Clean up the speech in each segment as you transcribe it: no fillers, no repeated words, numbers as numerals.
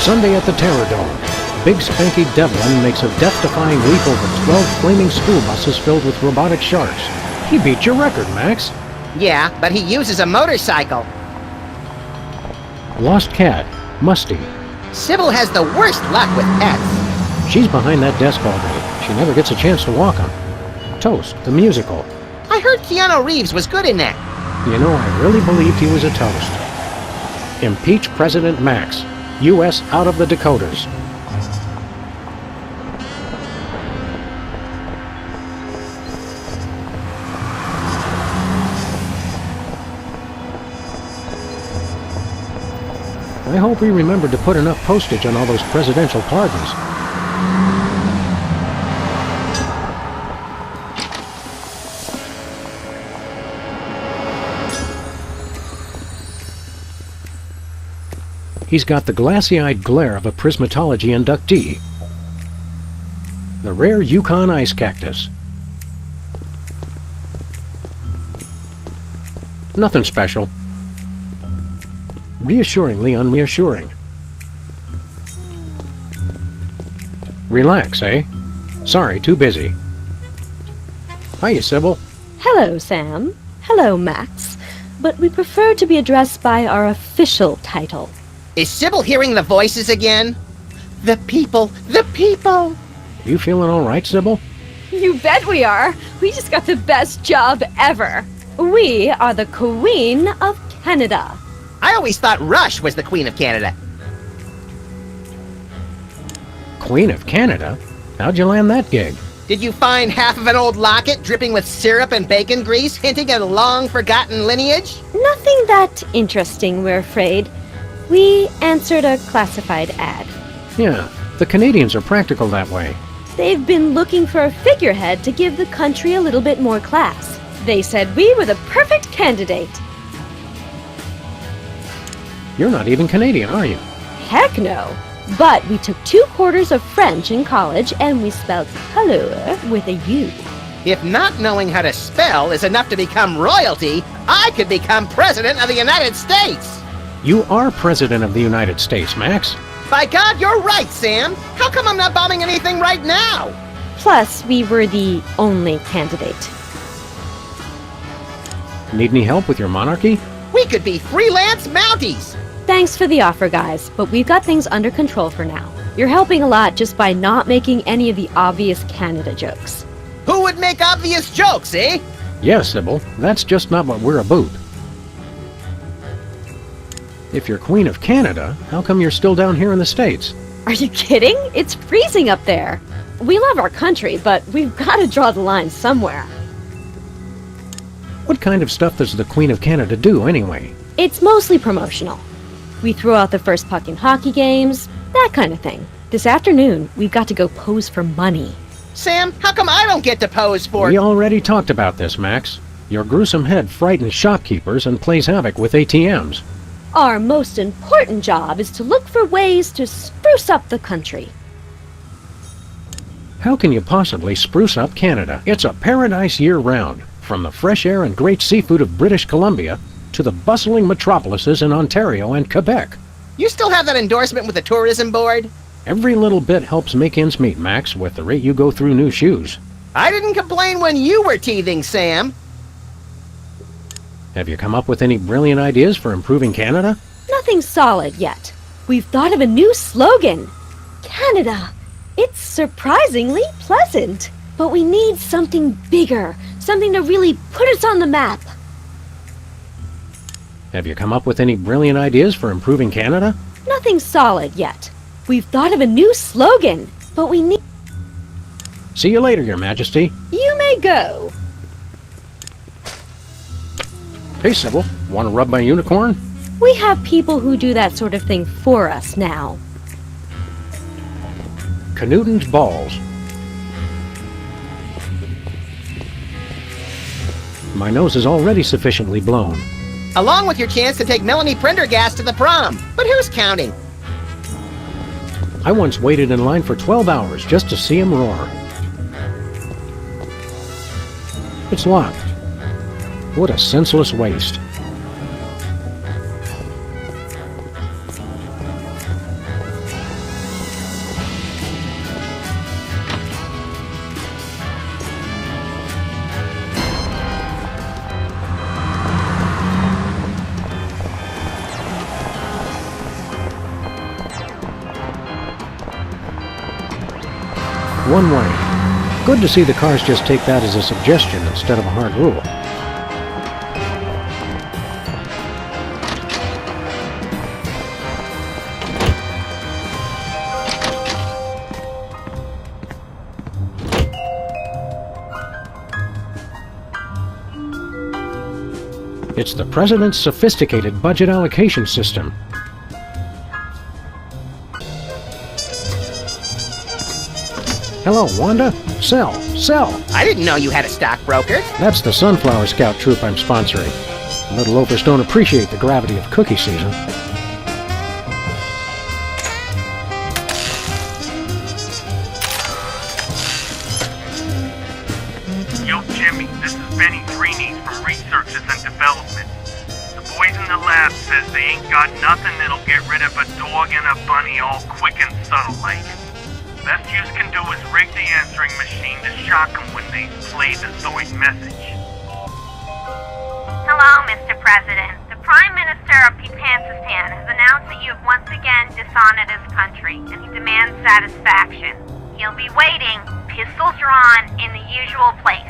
Sunday at the Terror Dome. Big Spanky Devlin makes a death-defying leap over 12 flaming school buses filled with robotic sharks. He beat your record, Max. Yeah, but he uses a motorcycle. Lost cat, Musty. Sybil has the worst luck with pets. She's behind that desk all day. She never gets a chance to walk 'em. Toast, the musical. I heard Keanu Reeves was good in that. You know, I really believed he was a toast. Impeach President Max. U.S. out of the Dakotas. I hope we remembered to put enough postage on all those presidential pardons. He's got the glassy-eyed glare of a prismatology inductee. The rare Yukon ice cactus. Nothing special. Reassuringly unreassuring. Relax, eh? Sorry, too busy. Hiya, Sybil. Hello, Sam. Hello, Max. But we prefer to be addressed by our official title. Is Sybil hearing the voices again? The people! The people! You feeling all right, Sybil? You bet we are. We just got the best job ever. We are the Queen of Canada. I always thought Rush was the Queen of Canada. Queen of Canada? How'd you land that gig? Did you find half of an old locket dripping with syrup and bacon grease, hinting at a long-forgotten lineage? Nothing that interesting, we're afraid. We answered a classified ad. Yeah, the Canadians are practical that way. They've been looking for a figurehead to give the country a little bit more class. They said we were the perfect candidate. You're not even Canadian, are you? Heck no. But we took 2 quarters of French in college and we spelled color with a U. If not knowing how to spell is enough to become royalty, I could become President of the United States! You are President of the United States, Max. By God, you're right, Sam! How come I'm not bombing anything right now? Plus, we were the only candidate. Need any help with your monarchy? We could be freelance Mounties! Thanks for the offer, guys, but we've got things under control for now. You're helping a lot just by not making any of the obvious Canada jokes. Who would make obvious jokes, eh? Yes, Sybil. That's just not what we're about. If you're Queen of Canada, how come you're still down here in the States? Are you kidding? It's freezing up there. We love our country, but we've got to draw the line somewhere. What kind of stuff does the Queen of Canada do, anyway? It's mostly promotional. We throw out the first puck in hockey games, that kind of thing. This afternoon, we've got to go pose for money. Sam, how come I don't get to pose for... We already talked about this, Max. Your gruesome head frightens shopkeepers and plays havoc with ATMs. Our most important job is to look for ways to spruce up the country. How can you possibly spruce up Canada? It's a paradise year-round, from the fresh air and great seafood of British Columbia to the bustling metropolises in Ontario and Quebec. You still have that endorsement with the tourism board? Every little bit helps make ends meet, Max, with the rate you go through new shoes. I didn't complain when you were teething, Sam. Have you come up with any brilliant ideas for improving Canada? Nothing solid yet. We've thought of a new slogan. Canada. It's surprisingly pleasant. But we need something bigger, something to really put us on the map. Have you come up with any brilliant ideas for improving Canada? Nothing solid yet. We've thought of a new slogan, but we need... See you later, Your Majesty. You may go. Hey, Sybil, want to rub my unicorn? We have people who do that sort of thing for us now. Knudden's balls. My nose is already sufficiently blown. Along with your chance to take Melanie Prendergast to the prom. But who's counting? I once waited in line for 12 hours just to see him roar. It's locked. What a senseless waste. one way. Good to see the cars just take that as a suggestion instead of a hard rule. It's the President's sophisticated budget allocation system. Hello, Wanda? Sell! Sell! I didn't know you had a stockbroker. That's the Sunflower Scout troop I'm sponsoring. Little loafers don't appreciate the gravity of cookie season. Yo, Jimmy, this is Benny Greenies from Researches and Development. The boys in the lab says they ain't got nothing that'll get rid of a dog and a bunny all quick and subtle like. Best you can do is rig the answering machine to shock them when they play the Zoid message. Hello, Mr. President. The Prime Minister of P.2 has announced that you have once again dishonored his country, and he demands satisfaction. He'll be waiting, pistols drawn, in the usual place.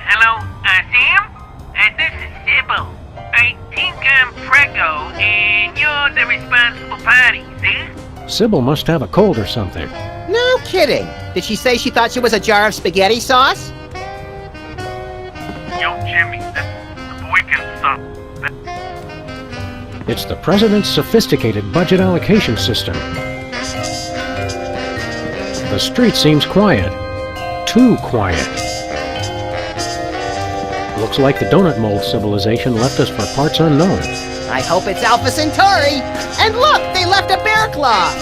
Hello, Sam? This is Sybil. I think I'm Prego, and you're the responsible party, see? Sybil must have a cold or something. No kidding. Did she say she thought she was a jar of spaghetti sauce? Yo, Jimmy, the boy can suck. It's the President's sophisticated budget allocation system. The street seems quiet. Too quiet. Looks like the donut mold civilization left us for parts unknown. I hope it's Alpha Centauri. And look, they left a bear claw.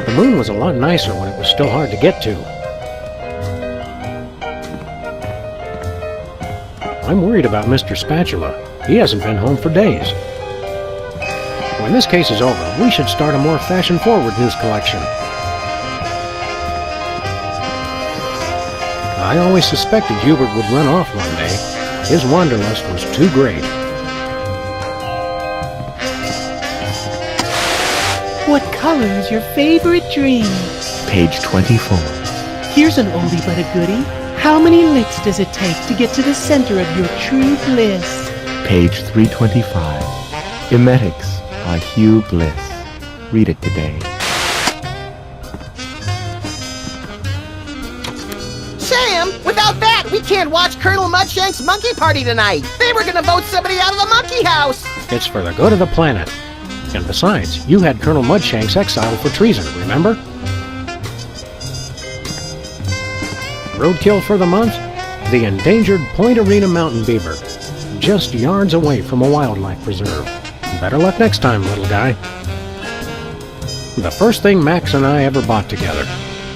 The moon was a lot nicer when it was still hard to get to. I'm worried about Mr. Spatula. He hasn't been home for days. When this case is over, we should start a more fashion-forward news collection. I always suspected Hubert would run off one day. His wanderlust was too great. What color is your favorite dream? Page 24. Here's an oldie but a goodie. How many licks does it take to get to the center of your true bliss? Page 325. Emetics by Hugh Bliss. Read it today. Sam, without that, we can't watch Colonel Mudshank's monkey party tonight. They were gonna vote somebody out of the monkey house. It's for the good of the planet. And besides, you had Colonel Mudshanks exiled for treason, remember? Roadkill for the month? The endangered Point Arena mountain beaver. Just yards away from a wildlife preserve. Better luck next time, little guy. The first thing Max and I ever bought together.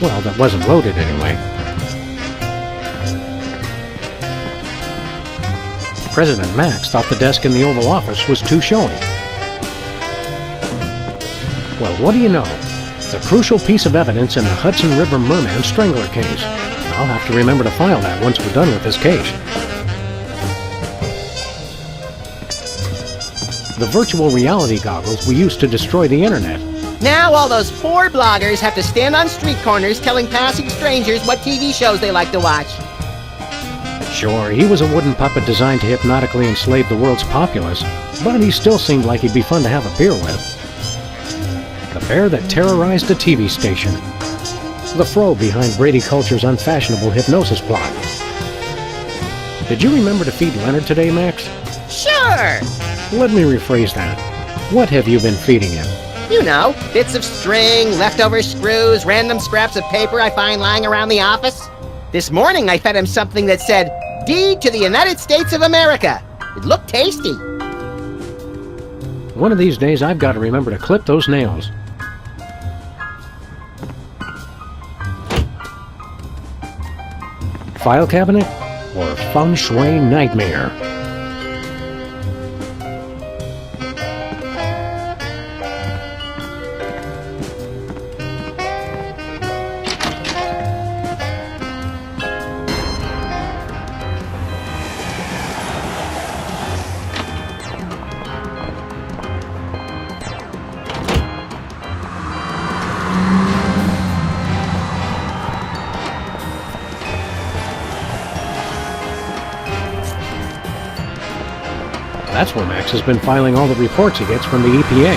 Well, that wasn't loaded anyway. President Max thought the desk in the Oval Office was too showy. Well, what do you know? The crucial piece of evidence in the Hudson River Merman Strangler case. I'll have to remember to file that once we're done with this case. The virtual reality goggles we used to destroy the internet. Now all those poor bloggers have to stand on street corners telling passing strangers what TV shows they like to watch. Sure, he was a wooden puppet designed to hypnotically enslave the world's populace, but he still seemed like he'd be fun to have a beer with. The bear that terrorized a TV station. The fro behind Brady Culture's unfashionable hypnosis plot. Did you remember to feed Leonard today, Max? Sure. Let me rephrase that. What have you been feeding him? You know, bits of string, leftover screws, random scraps of paper I find lying around the office. This morning I fed him something that said, "Deed to the United States of America." It looked tasty. One of these days I've got to remember to clip those nails. File cabinet or feng shui nightmare? That's where Max has been filing all the reports he gets from the EPA.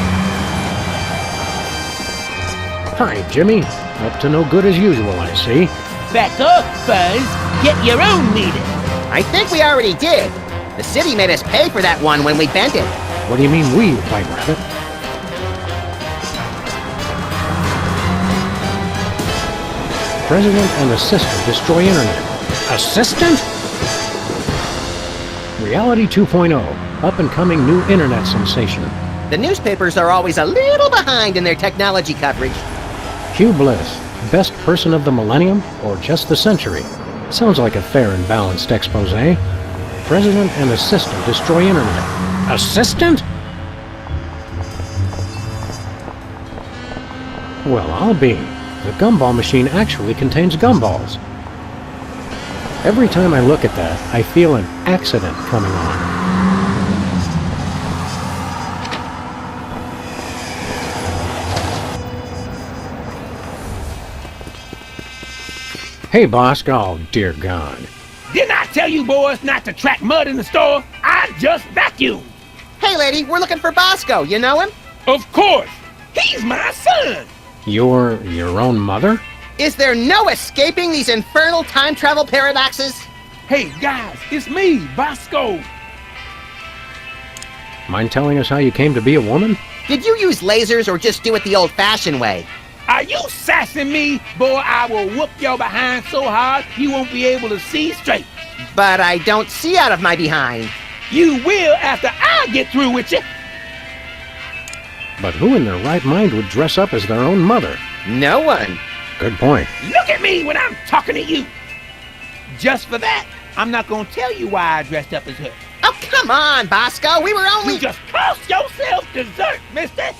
Hi, Jimmy. Up to no good as usual, I see. Back off, Buzz. Get your own meter. I think we already did. The city made us pay for that one when we bent it. What do you mean we, White Rabbit? President and assistant destroy internet. Assistant? Reality 2.0, up-and-coming new internet sensation. The newspapers are always a little behind in their technology coverage. Hugh Bliss, best person of the millennium or just the century? Sounds like a fair and balanced expose. President and assistant destroy internet. Assistant? Well, I'll be. The gumball machine actually contains gumballs. Every time I look at that, I feel an accident coming on. Hey, Bosco. Oh, dear God. Didn't I tell you boys not to track mud in the store? I just vacuumed. Hey, lady, we're looking for Bosco. You know him? Of course. He's my son. Your own mother? Is there no escaping these infernal time travel paradoxes? Hey, guys, it's me, Bosco. Mind telling us how you came to be a woman? Did you use lasers or just do it the old-fashioned way? Are you sassing me? Boy, I will whoop your behind so hard you won't be able to see straight. But I don't see out of my behind. You will after I get through with you. But who in their right mind would dress up as their own mother? No one. Good point. Look at me when I'm talking to you. Just for that, I'm not gonna tell you why I dressed up as her. Oh, come on, Bosco. We were only... You just cost yourself dessert, mister.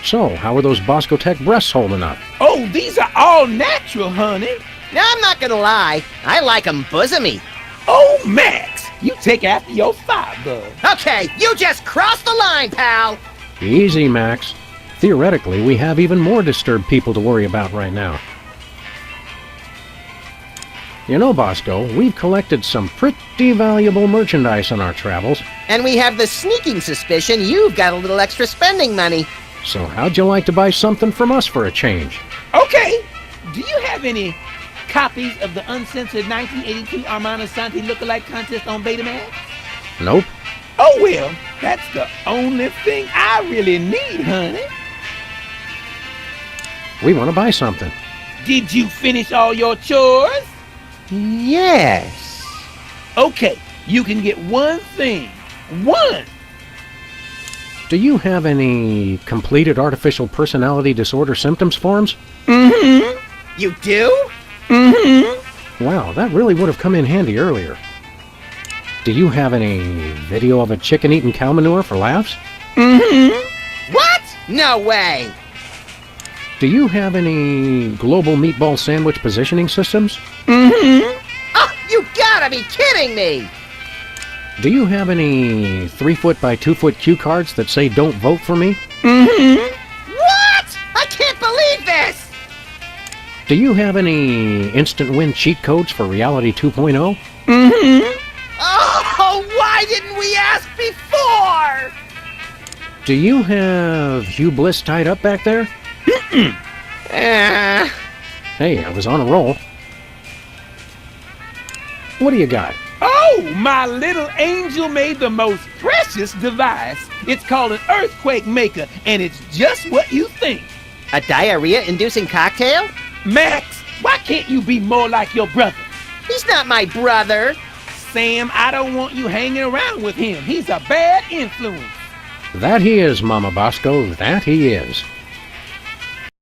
So, how are those Bosco Tech breasts holding up? Oh, these are all natural, honey. Now, I'm not gonna lie. I like 'em bosomy. Oh, Max, you take after your father. Okay, you just crossed the line, pal. Easy, Max. Theoretically, we have even more disturbed people to worry about right now. You know, Bosco, we've collected some pretty valuable merchandise on our travels. And we have the sneaking suspicion you've got a little extra spending money. So how'd you like to buy something from us for a change? Okay, do you have any copies of the uncensored 1982 Armando Santi lookalike contest on Betamax? Nope. Oh, well, that's the only thing I really need, honey. We want to buy something. Did you finish all your chores? Yes. Okay, you can get one thing. One! Do you have any completed artificial personality disorder symptoms forms? Mm-hmm. You do? Mm-hmm. Wow, that really would have come in handy earlier. Do you have any video of a chicken eating cow manure for laughs? Mm-hmm. What? No way. Do you have any global meatball sandwich positioning systems? Mm-hmm. Oh, you gotta be kidding me. Do you have any 3-foot by 2-foot cue cards that say don't vote for me? Mm-hmm. What? I can't believe this. Do you have any instant win cheat codes for Reality 2.0? Mm-hmm. Oh, why didn't we ask before? Do you have Hugh Bliss tied up back there? Hey, I was on a roll. What do you got? Oh, my little angel made the most precious device. It's called an earthquake maker, and it's just what you think. A diarrhea-inducing cocktail? Max, why can't you be more like your brother? He's not my brother. Sam, I don't want you hanging around with him. He's a bad influence. That he is, Mama Bosco, that he is.